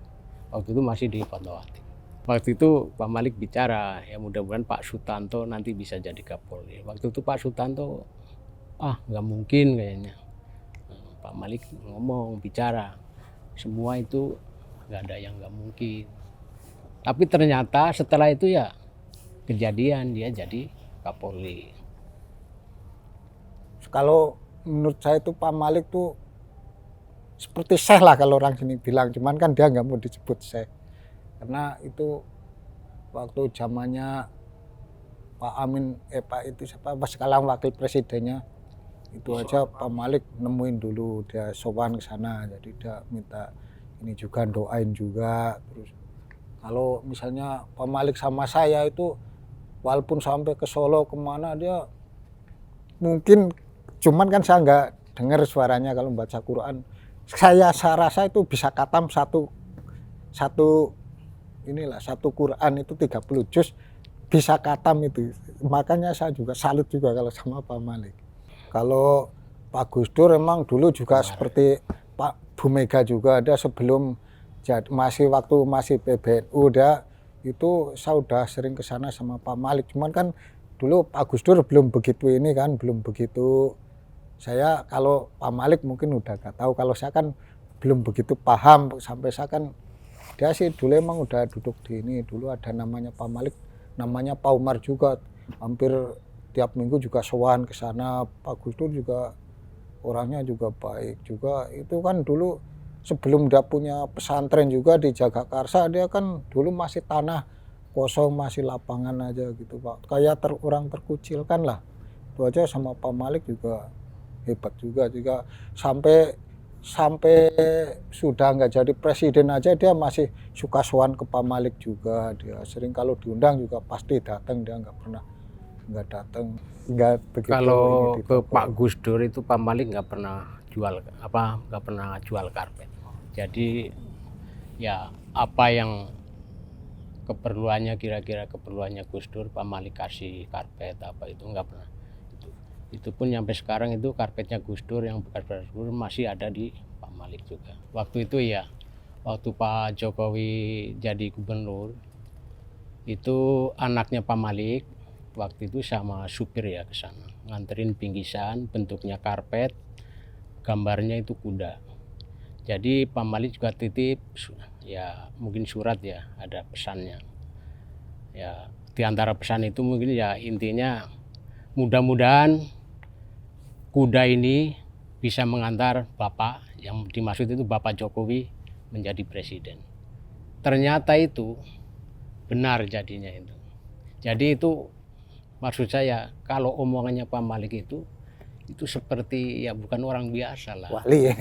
waktu itu masih di Fatmawati. Waktu itu Pak Malik bicara, ya mudah-mudahan Pak Sutanto nanti bisa jadi Kapolri. Waktu itu Pak Sutanto, nggak mungkin kayaknya. Pak Malik ngomong, bicara, semua itu nggak ada yang nggak mungkin. Tapi ternyata setelah itu ya kejadian dia jadi Kapolri. Kalau menurut saya itu Pak Malik tuh seperti Syekh lah kalau orang sini bilang, cuman kan dia nggak mau disebut Syekh karena itu waktu zamannya Pak Amin Pak itu siapa sekarang wakil presidennya itu aja Pak Malik nemuin dulu, dia sowan ke sana, jadi dia minta ini juga doain juga. Terus kalau misalnya Pak Malik sama saya itu walaupun sampai ke Solo kemana dia mungkin, cuman kan saya nggak dengar suaranya kalau baca Quran. Saya rasa itu bisa khatam satu Quran itu 30 juz bisa khatam itu. Makanya saya juga salut juga kalau sama Pak Malik. Kalau Pak Gus Dur emang dulu juga seperti Pak Bu Mega juga ada sebelum waktu masih PBNU dia itu saya udah sering ke sana sama Pak Malik. Cuman kan dulu Pak Gus Dur belum begitu ini kan, belum begitu. Saya kalau Pak Malik mungkin udah gak tahu, kalau saya kan belum begitu paham sampai saya kan dia sih dulu emang udah duduk di ini, dulu ada namanya Pak Malik, namanya Pak Umar juga, hampir tiap minggu juga sowan ke sana. Pak Gus Dur juga orangnya juga baik juga, itu kan dulu sebelum dia punya pesantren juga di Jagakarsa, dia kan dulu masih tanah kosong, masih lapangan aja gitu Pak, kayak orang terkucilkan lah. Itu aja sama Pak Malik juga hebat juga sampai sudah nggak jadi presiden aja dia masih suka sowan ke Pak Malik juga. Dia sering kalau diundang juga pasti datang, dia nggak pernah nggak datang. Kalau ke Pak Gus Dur itu Pak Malik nggak pernah jual karpet. Jadi ya apa yang keperluannya, kira-kira keperluannya Gus Dur, Pak Malik kasih karpet apa itu nggak pernah. Itu pun sampai sekarang itu karpetnya Gus Dur yang bekas Gus Dur masih ada di Pak Malik juga. Waktu itu ya, waktu Pak Jokowi jadi gubernur, itu anaknya Pak Malik waktu itu sama supir ya ke sana, nganterin bingkisan bentuknya karpet, gambarnya itu kuda. Jadi Pak Malik juga titip ya mungkin surat ya, ada pesannya. Ya di antara pesan itu mungkin ya intinya mudah-mudahan kuda ini bisa mengantar Bapak, yang dimaksud itu Bapak Jokowi menjadi presiden. Ternyata itu benar jadinya itu. Jadi itu maksud saya kalau omongannya Pak Malik itu seperti ya bukan orang biasa lah. Wali ya,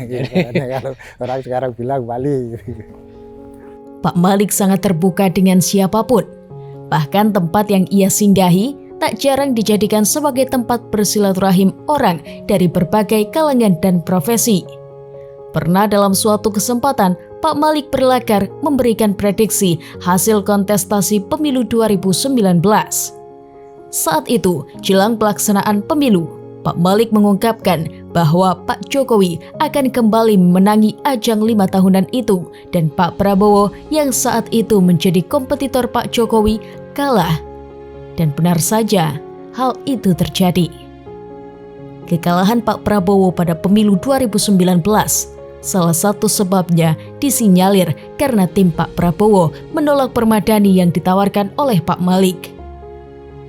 kalau orang sekarang bilang wali. Pak Malik sangat terbuka dengan siapapun. Bahkan tempat yang ia singgahi tak jarang dijadikan sebagai tempat bersilaturahim orang dari berbagai kalangan dan profesi. Pernah dalam suatu kesempatan, Pak Malik berlakar memberikan prediksi hasil kontestasi pemilu 2019. Saat itu, jelang pelaksanaan pemilu, Pak Malik mengungkapkan bahwa Pak Jokowi akan kembali memenangi ajang 5 tahunan itu dan Pak Prabowo yang saat itu menjadi kompetitor Pak Jokowi kalah. Dan benar saja, hal itu terjadi. Kekalahan Pak Prabowo pada pemilu 2019 salah satu sebabnya disinyalir karena tim Pak Prabowo menolak permadani yang ditawarkan oleh Pak Malik.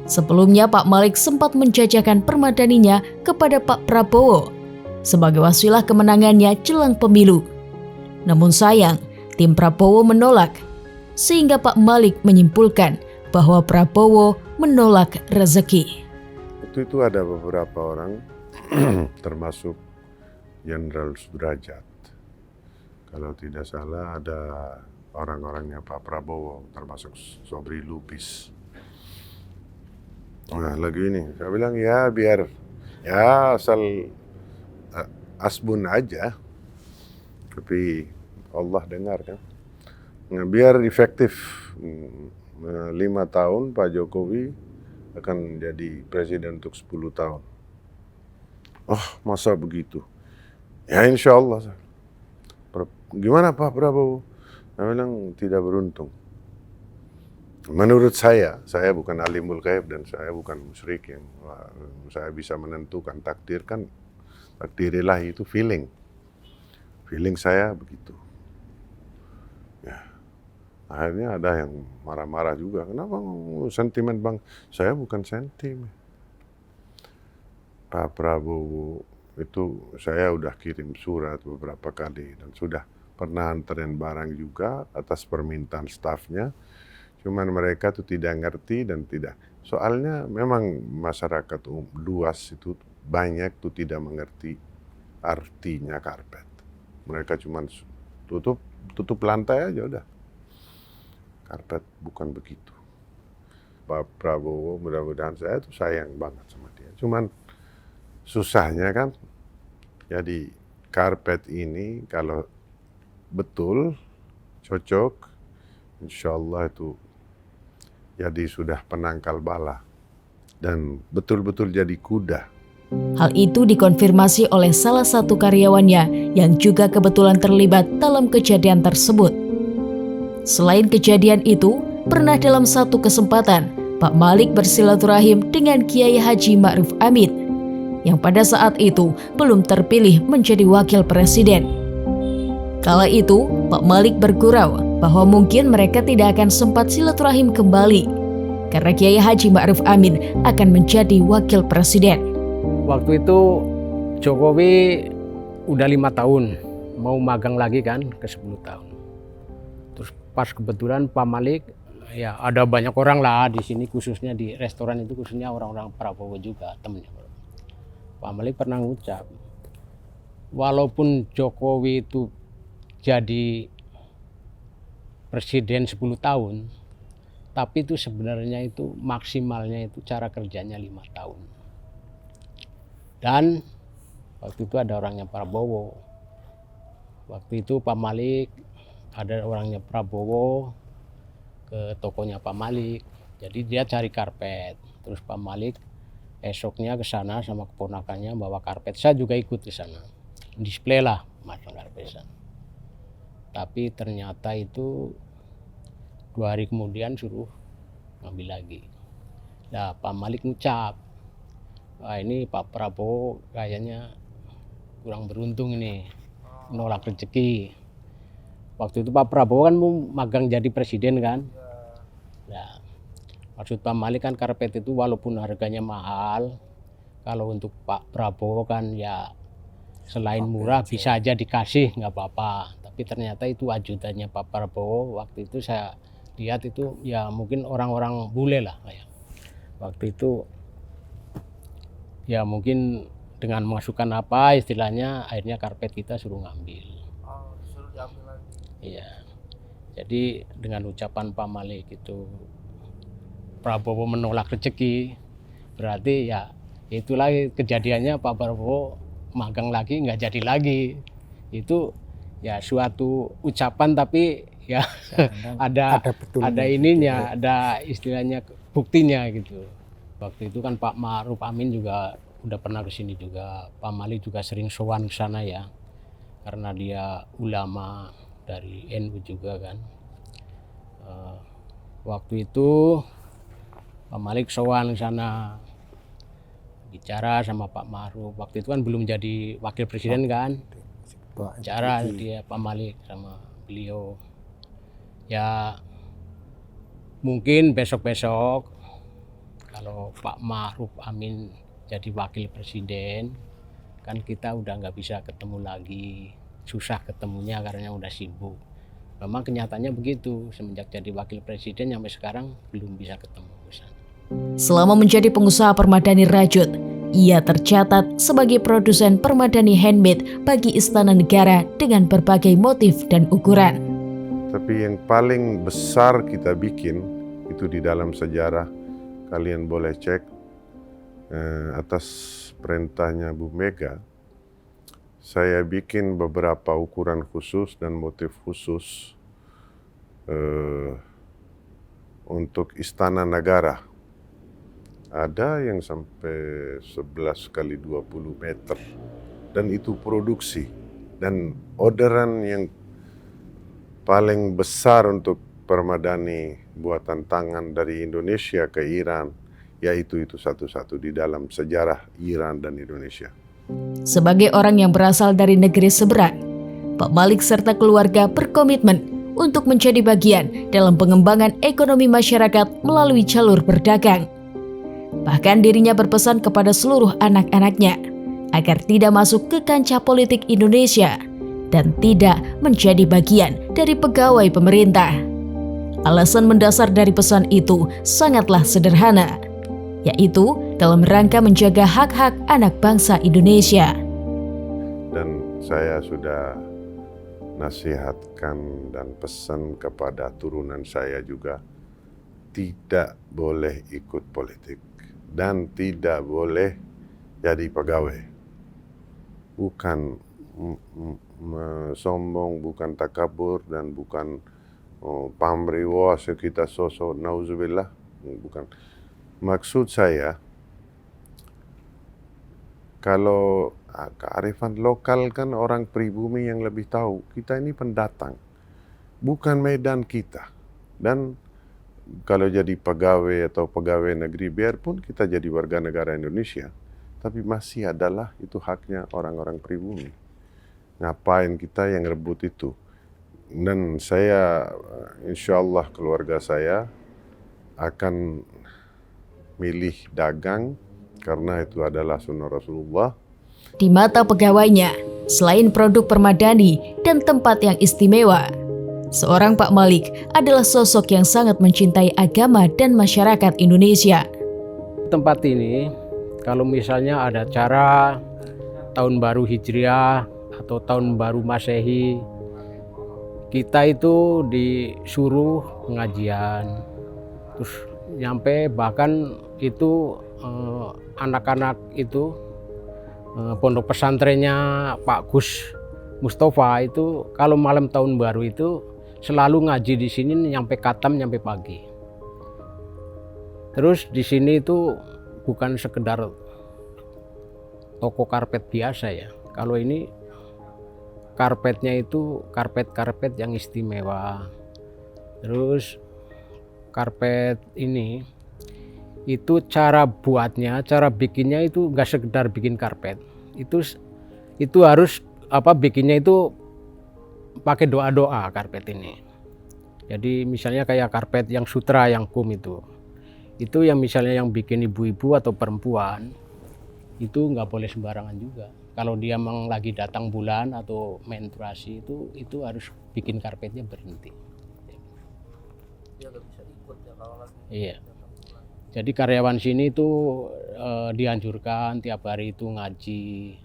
Sebelumnya Pak Malik sempat menjajakan permadaninya kepada Pak Prabowo sebagai wasilah kemenangannya jelang pemilu. Namun sayang, tim Prabowo menolak, sehingga Pak Malik menyimpulkan bahwa Prabowo menolak rezeki. Waktu itu ada beberapa orang, termasuk Jenderal Sudrajat. Kalau tidak salah ada orang-orangnya Pak Prabowo, termasuk Sobri Lubis. Nah lagi ini, saya bilang ya biar, ya asal asbun aja. Tapi Allah dengar kan. Nah, biar efektif 5 tahun Pak Jokowi akan jadi presiden untuk 10 tahun. Oh masa begitu? Ya insya Allah. Gimana Pak Prabowo? Saya bilang tidak beruntung. Menurut saya bukan alimul ghaib dan saya bukan musyrik yang saya bisa menentukan takdir kan, takdir ilahi itu feeling saya begitu. Ya, akhirnya ada yang marah-marah juga. Kenapa sentimen bang? Saya bukan sentimen. Pak Prabowo itu saya udah kirim surat beberapa kali dan sudah pernah anterin barang juga atas permintaan stafnya. Cuman mereka tuh tidak ngerti dan tidak. Soalnya memang masyarakat luas itu banyak tuh tidak mengerti artinya karpet. Mereka cuman tutup lantai aja udah. Karpet bukan begitu. Pak Prabowo mudah-mudahan saya tuh sayang banget sama dia. Cuman susahnya kan, jadi karpet ini kalau betul cocok, insya Allah itu jadi sudah penangkal bala dan betul-betul jadi kuda. Hal itu dikonfirmasi oleh salah satu karyawannya yang juga kebetulan terlibat dalam kejadian tersebut. Selain kejadian itu, pernah dalam satu kesempatan Pak Malik bersilaturahim dengan Kiai Haji Ma'ruf Amin yang pada saat itu belum terpilih menjadi wakil presiden. Kala itu, Pak Malik bergurau bahwa mungkin mereka tidak akan sempat silaturahim kembali karena Kiai Haji Ma'ruf Amin akan menjadi wakil presiden. Waktu itu Jokowi udah 5 tahun, mau magang lagi kan ke 10 tahun. Terus pas kebetulan Pak Malik, ya ada banyak orang lah di sini, khususnya di restoran itu khususnya orang-orang Prabowo juga temennya. Pak Malik pernah ngucap, walaupun Jokowi itu jadi presiden 10 tahun, tapi itu sebenarnya itu maksimalnya itu cara kerjanya 5 tahun. Dan waktu itu ada orangnya Prabowo. Waktu itu Pak Malik ada orangnya Prabowo ke tokonya Pak Malik. Jadi dia cari karpet. Terus Pak Malik esoknya ke sana sama keponakannya bawa karpet. Saya juga ikut ke sana. Display lah masang karpet sana. Tapi ternyata itu 2 hari kemudian suruh ngambil lagi. Nah, Pak Malik ngucap, wah ini Pak Prabowo kayaknya kurang beruntung ini, nolak rezeki. Waktu itu Pak Prabowo kan mau magang jadi presiden kan. Nah, maksud Pak Malik kan karpet itu walaupun harganya mahal, kalau untuk Pak Prabowo kan ya selain murah bisa aja dikasih nggak apa-apa. Tapi ternyata itu ajudannya Pak Prabowo. Waktu itu saya lihat itu ya mungkin orang-orang bule lah kayak. Waktu itu ya mungkin dengan masukan apa istilahnya akhirnya karpet kita suruh ngambil. Oh, disuruh diambil lagi. Iya. Jadi dengan ucapan Pak Malik itu Prabowo menolak rezeki, berarti ya itulah kejadiannya Pak Prabowo magang lagi nggak jadi lagi. Itu ya suatu ucapan tapi ya ada ininya, ada istilahnya buktinya gitu. Waktu itu kan Pak Ma'ruf Amin juga udah pernah ke sini juga. Pak Malik juga sering sowan ke sana ya. Karena dia ulama dari NU juga kan. Waktu itu Pak Malik sowan ke sana. Bicara sama Pak Ma'ruf. Waktu itu kan belum jadi wakil presiden kan. Bicara dia Pak Malik sama beliau. Ya mungkin besok-besok kalau Pak Ma'ruf Amin jadi wakil presiden kan kita udah nggak bisa ketemu lagi, susah ketemunya karena udah sibuk. Memang kenyataannya begitu, semenjak jadi wakil presiden sampai sekarang belum bisa ketemu. Selama menjadi pengusaha permadani rajut, ia tercatat sebagai produsen permadani handmade bagi istana negara dengan berbagai motif dan ukuran. Tapi yang paling besar kita bikin itu di dalam sejarah, kalian boleh cek atas perintahnya Bu Mega, saya bikin beberapa ukuran khusus dan motif khusus untuk istana negara. Ada yang sampai 11 kali 20 meter dan itu produksi dan orderan yang paling besar untuk permadani buatan tangan dari Indonesia ke Iran, yaitu itu satu-satu di dalam sejarah Iran dan Indonesia. Sebagai orang yang berasal dari negeri seberang, Pak Malik serta keluarga berkomitmen untuk menjadi bagian dalam pengembangan ekonomi masyarakat melalui jalur berdagang. Bahkan dirinya berpesan kepada seluruh anak-anaknya agar tidak masuk ke kancah politik Indonesia dan tidak menjadi bagian dari pegawai pemerintah. Alasan mendasar dari pesan itu sangatlah sederhana, yaitu dalam rangka menjaga hak-hak anak bangsa Indonesia. Dan saya sudah nasihatkan dan pesan kepada turunan saya juga, tidak boleh ikut politik dan tidak boleh jadi pegawai. Bukan sombong, bukan takabur, dan bukan pamrih, wah kita sosok, nauzubillah, bukan. Maksud saya, kalau kearifan lokal kan orang pribumi yang lebih tahu, kita ini pendatang, bukan medan kita. Dan kalau jadi pegawai atau pegawai negeri, biarpun kita jadi warga negara Indonesia, tapi masih adalah itu haknya orang-orang pribumi. Ngapain kita yang rebut itu? Dan saya, insya Allah keluarga saya akan milih dagang karena itu adalah sunnah Rasulullah. Di mata pegawainya, selain produk permadani dan tempat yang istimewa, seorang Pak Malik adalah sosok yang sangat mencintai agama dan masyarakat Indonesia. Tempat ini, kalau misalnya ada acara tahun baru Hijriah atau tahun baru Masehi, kita itu disuruh pengajian, terus nyampe bahkan itu anak-anak itu pondok pesantrennya Pak Gus Mustafa itu kalau malam tahun baru itu selalu ngaji di sini nyampe khatam nyampe pagi. Terus di sini itu bukan sekedar toko karpet biasa ya. Kalau ini karpetnya itu karpet yang istimewa. Terus karpet ini itu cara buatnya, cara bikinnya itu nggak sekedar bikin karpet. Itu harus bikinnya itu pakai doa-doa karpet ini. Jadi misalnya kayak karpet yang sutra yang kum itu yang misalnya yang bikin ibu-ibu atau perempuan itu nggak boleh sembarangan juga. Kalau dia memang lagi datang bulan atau menstruasi itu harus bikin karpetnya berhenti. Iya. Jadi karyawan sini itu dianjurkan tiap hari itu ngaji,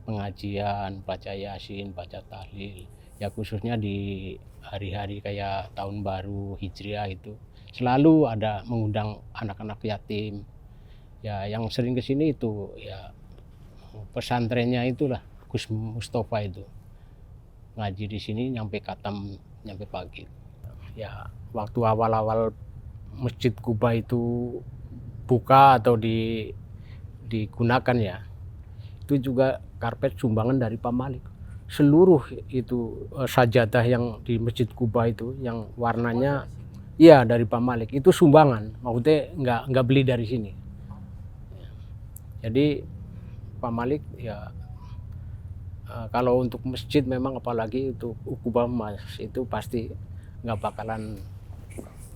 pengajian, baca yasin, baca tahlil. Ya khususnya di hari-hari kayak tahun baru Hijriah itu selalu ada mengundang anak-anak yatim. Ya yang sering ke sini itu ya pesantrennya itulah Gus Mustafa itu. Ngaji di sini nyampe khatam nyampe pagi. Ya waktu awal-awal Masjid Kuba itu buka atau digunakan ya, itu juga karpet sumbangan dari Pak Malik. Seluruh itu sajadah yang di Masjid Kuba itu yang warnanya iya dari Pak Malik itu sumbangan, maksudnya nggak beli dari sini. Jadi Pak Malik ya kalau untuk masjid memang apalagi untuk ukubah emas itu pasti nggak bakalan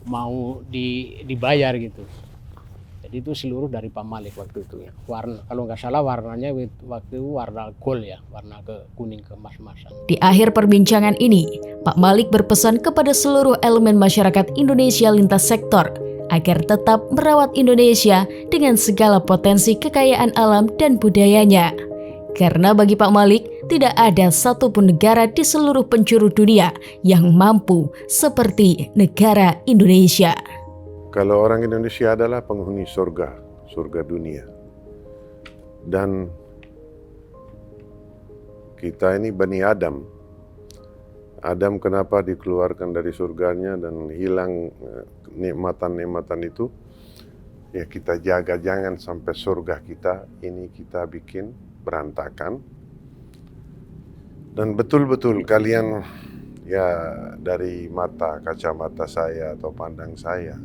mau dibayar gitu. Jadi itu seluruh dari Pak Malik waktu itu ya. Warna kalau nggak salah warnanya waktu itu warna gold ya, warna ke kuning ke emas-emasan. Di akhir perbincangan ini, Pak Malik berpesan kepada seluruh elemen masyarakat Indonesia lintas sektor agar tetap merawat Indonesia dengan segala potensi kekayaan alam dan budayanya. Karena bagi Pak Malik, tidak ada satupun negara di seluruh penjuru dunia yang mampu seperti negara Indonesia. Kalau orang Indonesia adalah penghuni surga dunia. Dan kita ini Bani Adam. Adam kenapa dikeluarkan dari surganya dan hilang nikmatan-nikmatan itu? Ya kita jaga jangan sampai surga kita ini kita bikin berantakan. Dan betul-betul kalian ya dari kacamata saya atau pandang saya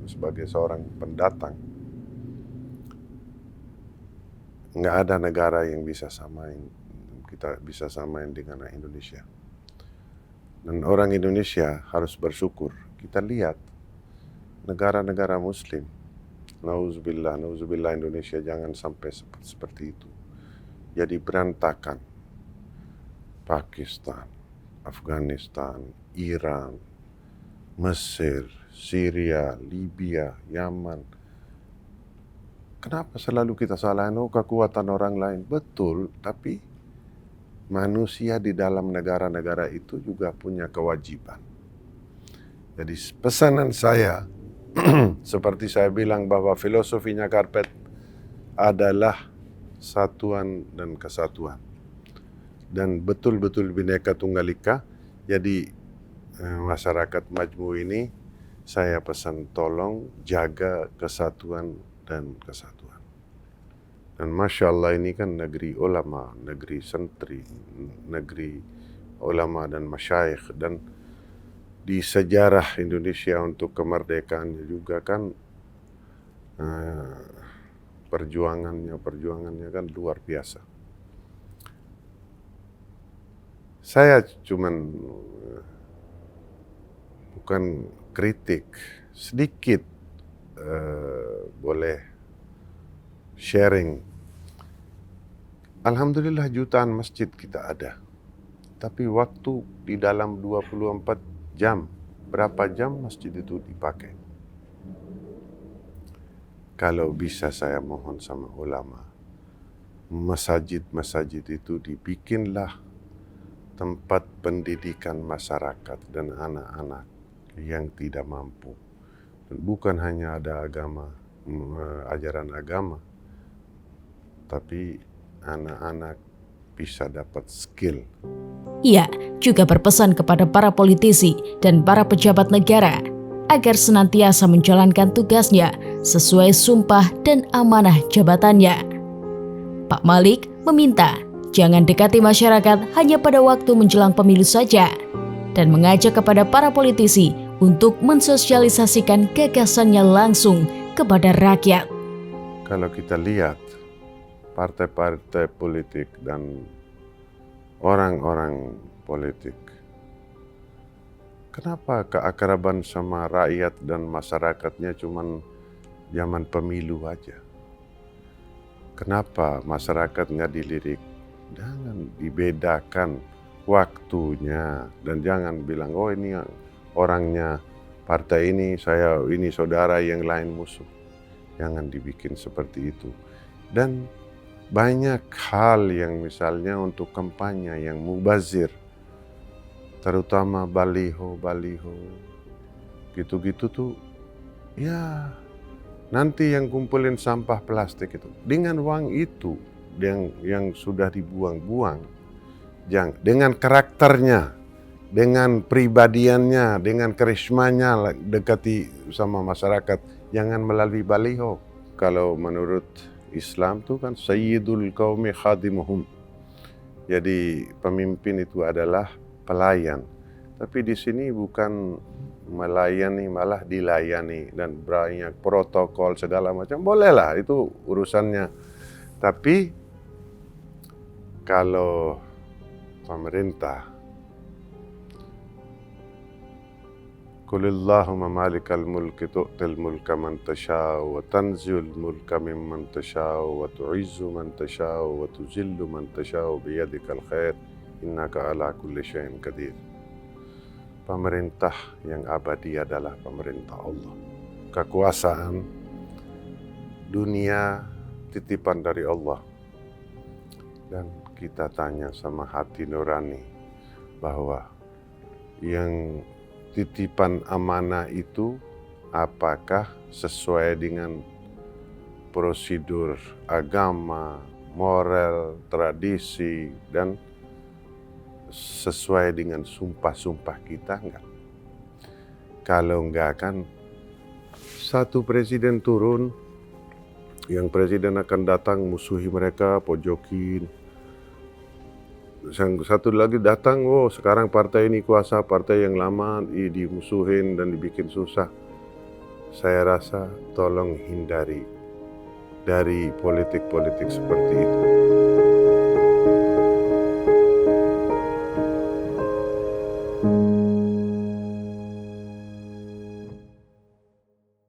sebagai seorang pendatang, nggak ada negara yang kita bisa samain dengan Indonesia. Dan orang Indonesia harus bersyukur. Kita lihat negara-negara Muslim, nauzubillah Indonesia jangan sampai seperti itu. Jadi berantakan. Pakistan, Afghanistan, Iran, Mesir, Syria, Libya, Yaman. Kenapa selalu kita salahin kekuatan orang lain? Betul, tapi manusia di dalam negara-negara itu juga punya kewajiban. Jadi pesanan saya, seperti saya bilang bahwa filosofinya karpet adalah satuan dan kesatuan. Dan betul-betul Bhinneka Tunggal Ika. Jadi masyarakat Majmu ini saya pesan tolong jaga kesatuan dan kesatuan. Dan Masya Allah ini kan negeri ulama, negeri santri, negeri ulama dan masyayikh. Dan di sejarah Indonesia untuk kemerdekaannya juga kan perjuangannya kan luar biasa. Saya cuman bukan kritik, sedikit boleh sharing. Alhamdulillah jutaan masjid kita ada. Tapi waktu di dalam 24 jam, berapa jam masjid itu dipakai? Kalau bisa saya mohon sama ulama, masjid-masjid itu dibikinlah tempat pendidikan masyarakat dan anak-anak yang tidak mampu. Dan bukan hanya ada ajaran agama, tapi anak-anak bisa dapat skill. Ia juga berpesan kepada para politisi dan para pejabat negara agar senantiasa menjalankan tugasnya sesuai sumpah dan amanah jabatannya. Pak Malik meminta jangan dekati masyarakat hanya pada waktu menjelang pemilu saja dan mengajak kepada para politisi untuk mensosialisasikan gagasannya langsung kepada rakyat. Kalau kita lihat partai-partai politik dan orang-orang politik, kenapa keakraban sama rakyat dan masyarakatnya cuman zaman pemilu aja? Kenapa masyarakat nggak dilirik? Jangan dibedakan waktunya dan jangan bilang, oh ini orangnya partai ini, saya ini saudara, yang lain musuh. Jangan dibikin seperti itu. Dan banyak hal yang misalnya untuk kampanye yang mubazir, terutama baliho-baliho, gitu-gitu tuh, ya nanti yang kumpulin sampah plastik itu, dengan uang itu yang sudah dibuang-buang, dengan karakternya, dengan pribadiannya, dengan karismanya dekati sama masyarakat, jangan melalui baliho. Kalau menurut Islam tuh kan sayyidul qaumi khadimuhum. Jadi pemimpin itu adalah pelayan. Tapi di sini bukan melayani, malah dilayani dan banyak protokol segala macam. Bolehlah, itu urusannya. Tapi kalau pemerintah, Qulillahumma malikal mulki tu'til mulka man tasha'u wa tanzi'ul mulka mimman tasha'u wa tu'izzu man tasha'u wa tuzillu man tasha'u biyadikal khair innaka ala kulli syai'in qadir. Pemerintah yang abadi adalah pemerintah Allah. Kekuasaan dunia titipan dari Allah. Dan kita tanya sama hati nurani bahwa yang titipan amanah itu apakah sesuai dengan prosedur agama, moral, tradisi, dan sesuai dengan sumpah-sumpah kita enggak? Kalau enggak kan satu presiden turun, yang presiden akan datang musuhi mereka, pojokin. Satu lagi datang, oh sekarang partai ini kuasa, partai yang lama dimusuhin dan dibikin susah. Saya rasa tolong hindari dari politik-politik seperti itu.